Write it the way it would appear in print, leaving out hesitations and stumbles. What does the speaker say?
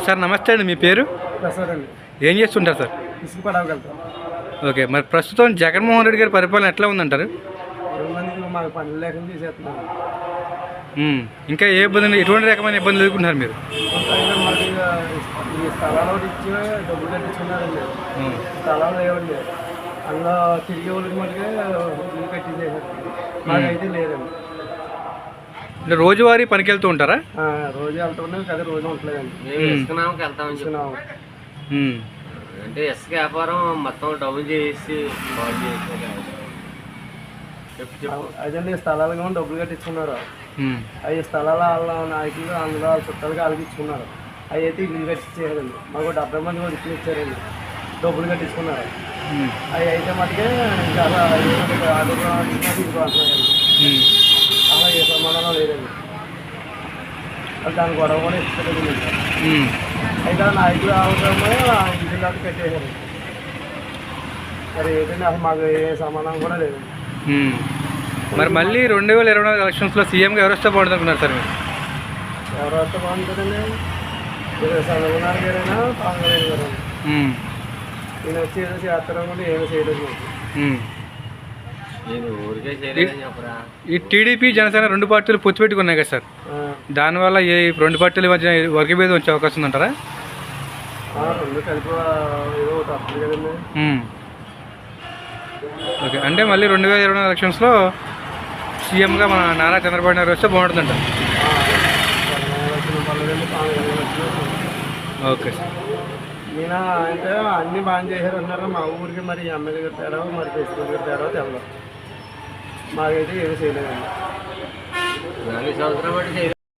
Sir నమస్తే అండి, మీ పేరు? ప్రసాద్ అండి. ఏం చేస్తుంటారు సార్? ఇసుక పడవగలుగుతాం. ఓకే, మరి ప్రస్తుతం జగన్మోహన్ రెడ్డి గారి పరిపాలన ఎట్లా ఉందంటారు? 20 మందికి మాకు పనులు లేకుండా తీసేస్తున్నాం. ఇంకా ఏ ఇబ్బంది, ఎటువంటి రకమైన ఇబ్బందులు ఎదుర్కొంటున్నారు మీరు? కొంత మాకు ఈ స్థలాలు ఒకటి ఇచ్చి డబ్బులు కట్టించుకున్నారండి. స్థలాలు లేవండి, అందులో తిరిగే వాళ్ళకి మటుకే ఇల్లు కట్టించేసారు. మాకైతే లేదండి. అంటే రోజువారీ పనికి వెళ్తూ ఉంటారా? రోజు వెళ్తున్నాం కదా, రోజు ఉంటలేదండి. ఇసుకున్నాము అంటే ఇసుక వ్యాపారం మొత్తం డౌన్ చేసి అదండి, స్థలాలు కానీ డబ్బులు కట్టించుకున్నారు. అవి స్థలాలు వాళ్ళ నాయకులు అందులో వాళ్ళ చుట్టాలకి వాళ్ళకి ఇచ్చుకున్నారు. అవి అయితే ఇల్లు కట్టించేయారండి. మాకు 70 మంది కూడా ఇల్లు ఇచ్చారండి, డబ్బులు కట్టించుకున్నారు. అవి అయితే మటుకే చాలా తీసుకుంటున్నారండి. అలా ఏ ప్రమాణంలో లేదండి. దాని గొడవ కూడా ఇస్తుంది. అయితే నాయకులు అవసరమే ఇంటిలో కట్టేశారు. మరి ఏంటంటే అసలు మాకు ఏ సమాధానం కూడా లేదు. మరి మళ్ళీ 2024 ఎలక్షన్స్లో సీఎంగా ఎవరు వస్తే బాగుంటుంది అనుకున్నారు సార్ మీరు? ఎవరు వస్తే బాగుంటుందండి? చంద్రబాబు నాయుడు గారైనా పవన్ కళ్యాణ్ గారు. నేను వచ్చి ఏదో చేస్తారో కూడా ఏమో చేయలేదు. ఈ టీడీపీ జనసేన 2 పార్టీలు పొత్తు పెట్టుకున్నాయి కదా సార్, దానివల్ల ఈ 2 పార్టీల మధ్య వర్గభేదం వచ్చే అవకాశం ఉందంటారా? 2 కలిపి ఏదో ఒకటి వస్తుంది కదండి. ఓకే, అంటే మళ్ళీ 2024 ఎలక్షన్స్లో సీఎంగా మన నారా చంద్రబాబు నాయుడు వస్తే బాగుంటుందంట. Okay sir. నేను అంటే అన్నీ బాగా చేశారు అన్నారు. మా ఊరికి మరి ఎమ్మెల్యే గారు తేడా, మరి ప్రెసిడెంట్ గారు తేడా తెలదు. మాకైతే ఏమీ చేయలేదండి. 4 సంవత్సరాలు బట్టి